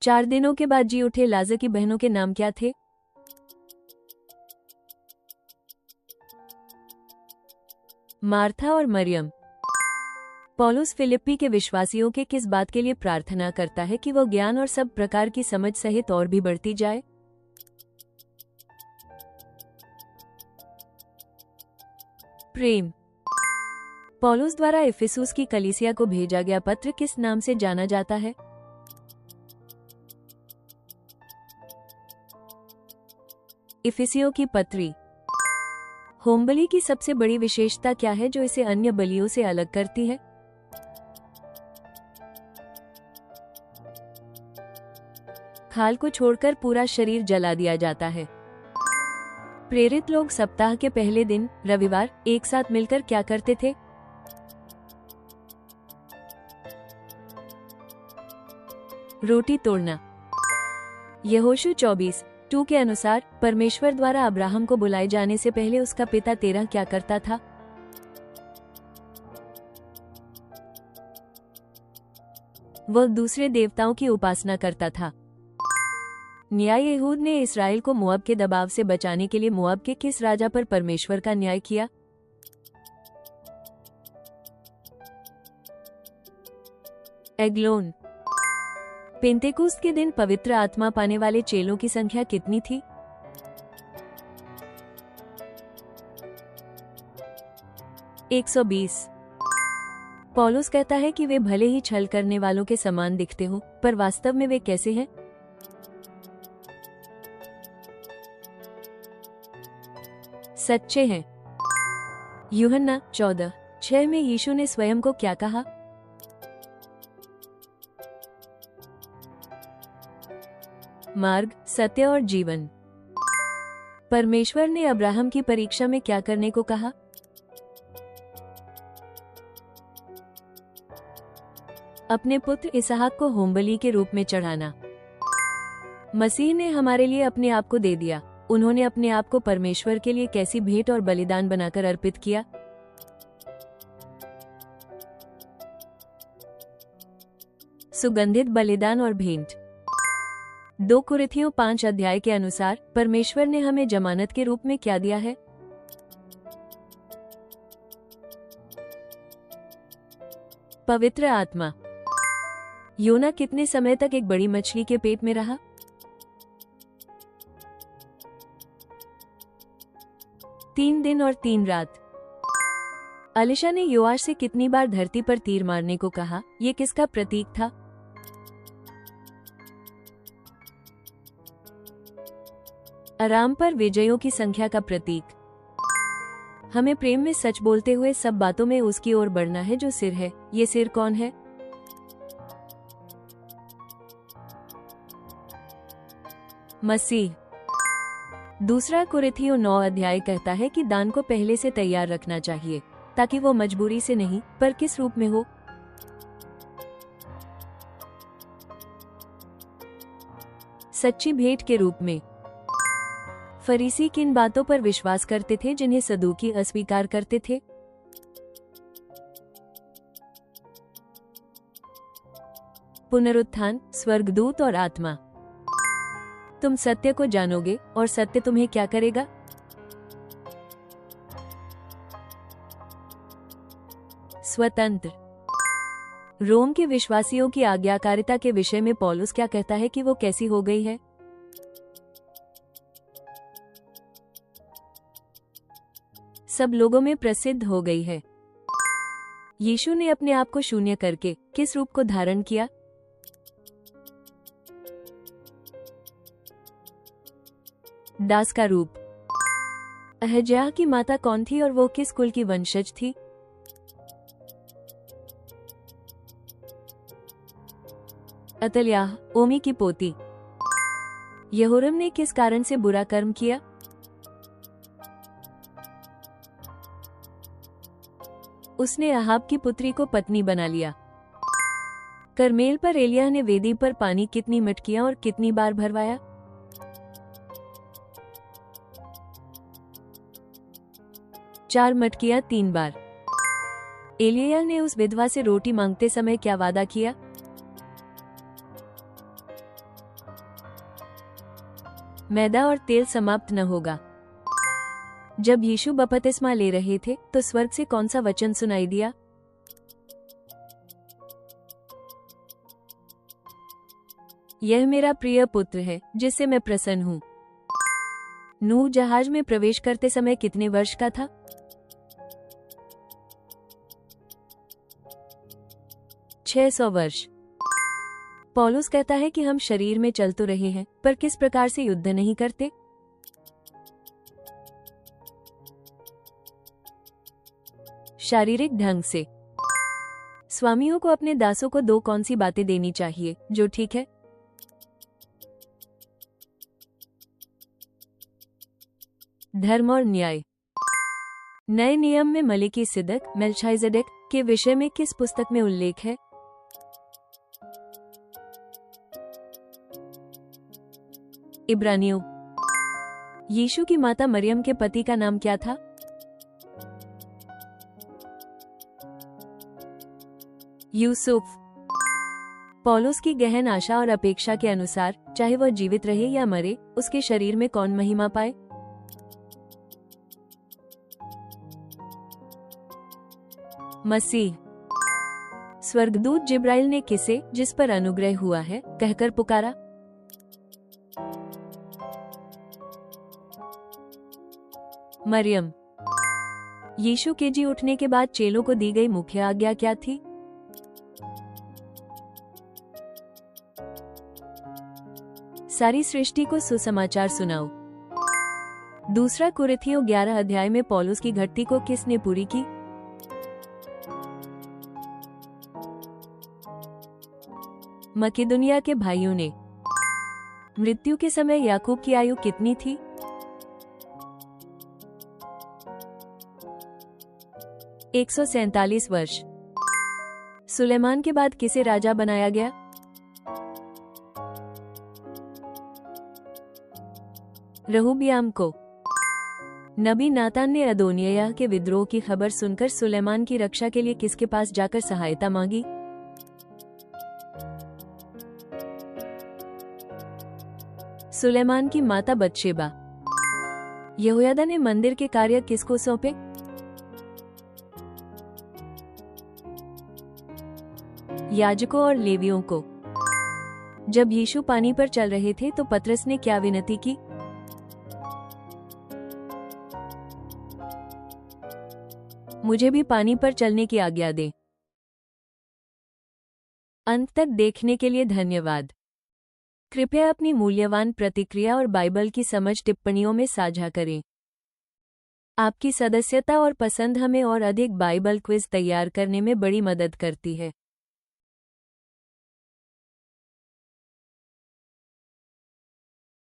4 दिनों के बाद जी उठे लाजर की बहनों के नाम क्या थे? मार्था और मरियम। पौलुस फिलिप्पी के विश्वासियों के किस बात के लिए प्रार्थना करता है कि वो ज्ञान और सब प्रकार की समझ सहित और भी बढ़ती जाए? प्रेम। पौलुस द्वारा इफिसुस की कलीसिया को भेजा गया पत्र किस नाम से जाना जाता है? इफिसियों की पत्री। होम बलि की सबसे बड़ी विशेषता क्या है जो इसे अन्य बलियों से अलग करती है? खाल को छोड़कर पूरा शरीर जला दिया जाता है। प्रेरित लोग सप्ताह के पहले दिन रविवार एक साथ मिलकर क्या करते थे? रोटी तोड़ना। यहोशू 24:2 के अनुसार परमेश्वर द्वारा अब्राहम को बुलाए जाने से पहले उसका पिता तेरह क्या करता था? वह दूसरे देवताओं की उपासना करता था। न्याय यहूद ने इस्राएल को मोआब के दबाव से बचाने के लिए मोआब के किस राजा पर परमेश्वर का न्याय किया? एग्लोन। पेंतेकुस्त के दिन पवित्र आत्मा पाने वाले चेलों की संख्या कितनी थी? 120। पौलुस कहता है कि वे भले ही छल करने वालों के समान दिखते हो, पर वास्तव में वे कैसे हैं? सच्चे हैं। यूहन्ना 14:6 में यीशु ने स्वयं को क्या कहा? मार्ग, सत्य और जीवन। परमेश्वर ने अब्राहम की परीक्षा में क्या करने को कहा? अपने पुत्र इसहाक को होमबलि के रूप में चढ़ाना। मसीह ने हमारे लिए अपने आप को दे दिया। उन्होंने अपने आप को परमेश्वर के लिए कैसी भेंट और बलिदान बनाकर अर्पित किया? सुगंधित बलिदान और भेंट। 2 कुरिन्थियों 5 अध्याय के अनुसार परमेश्वर ने हमें जमानत के रूप में क्या दिया है? पवित्र आत्मा। योना कितने समय तक एक बड़ी मछली के पेट में रहा? 3 दिन और 3 रात। अलीशा ने योआश से कितनी बार धरती पर तीर मारने को कहा? ये किसका प्रतीक था? अराम पर विजयों की संख्या का प्रतीक। हमें प्रेम में सच बोलते हुए सब बातों में उसकी ओर बढ़ना है जो सिर है। ये सिर कौन है? मसीह। दूसरा कुरिन्थियों 9 अध्याय कहता है कि दान को पहले से तैयार रखना चाहिए ताकि वो मजबूरी से नहीं पर किस रूप में हो? सच्ची भेंट के रूप में। फरीसी किन बातों पर विश्वास करते थे जिन्हें सदूकी अस्वीकार करते थे? पुनरुत्थान, स्वर्गदूत और आत्मा। तुम सत्य को जानोगे और सत्य तुम्हें क्या करेगा? स्वतंत्र। रोम के विश्वासियों की आज्ञाकारिता के विषय में पौलुस क्या कहता है कि वो कैसी हो गई है? सब लोगों में प्रसिद्ध हो गई है। यीशु ने अपने आप को शून्य करके किस रूप को धारण किया? दास का रूप। अहज्याह की माता कौन थी और वो किस कुल की वंशज थी? अतल्याह, ओमी की पोती। यहोरम ने किस कारण से बुरा कर्म किया? उसने अहाब की पुत्री को पत्नी बना लिया। करमेल पर एलिय्याह ने वेदी पर पानी कितनी मटकियां और कितनी बार भरवाया? 4 मटकियां 3 बार। एलिय्याह ने उस विधवा से रोटी मांगते समय क्या वादा किया? मैदा और तेल समाप्त न होगा। जब यीशु बपतिस्मा ले रहे थे तो स्वर्ग से कौन सा वचन सुनाई दिया? यह मेरा प्रिय पुत्र है जिससे मैं प्रसन्न हूँ। नूह जहाज में प्रवेश करते समय कितने वर्ष का था? 600 वर्ष। पौलुस कहता है कि हम शरीर में चल तो रहे हैं पर किस प्रकार से युद्ध नहीं करते? शारीरिक ढंग से। स्वामियों को अपने दासों को दो कौन सी बातें देनी चाहिए जो ठीक है? धर्म और न्याय। नए नियम में मलिकी सिदक मेल्खिजेदेक के विषय में किस पुस्तक में उल्लेख है? इब्रानियों। यीशु की माता मरियम के पति का नाम क्या था? यूसुफ। पौलुस की गहन आशा और अपेक्षा के अनुसार चाहे वह जीवित रहे या मरे, उसके शरीर में कौन महिमा पाए? मसीह। स्वर्गदूत जिब्राइल ने किसे, जिस पर अनुग्रह हुआ है, कहकर पुकारा? मरियम। यीशु के जी उठने के बाद चेलों को दी गई मुख्य आज्ञा क्या थी? सारी सृष्टि को सुसमाचार सुनाओ। दूसरा कुरिन्थियों 11 अध्याय में पौलुस की घटती को किसने पूरी की? मकिदुनिया के भाइयों ने। मृत्यु के समय याकूब की आयु कितनी थी? 147 वर्ष। सुलेमान के बाद किसे राजा बनाया गया? रहूबियाम को। नबी नातान ने अदोनिय्याह के विद्रोह की खबर सुनकर सुलेमान की रक्षा के लिए किसके पास जाकर सहायता मांगी? सुलेमान की माता बतशेबा। यहोयादा ने मंदिर के कार्य किसको सौंपे? याजकों और लेवियों को। जब यीशु पानी पर चल रहे थे तो पतरस ने क्या विनती की? मुझे भी पानी पर चलने की आज्ञा दे। अंत तक देखने के लिए धन्यवाद। कृपया अपनी मूल्यवान प्रतिक्रिया और बाइबल की समझ टिप्पणियों में साझा करें। आपकी सदस्यता और पसंद हमें और अधिक बाइबल क्विज तैयार करने में बड़ी मदद करती है।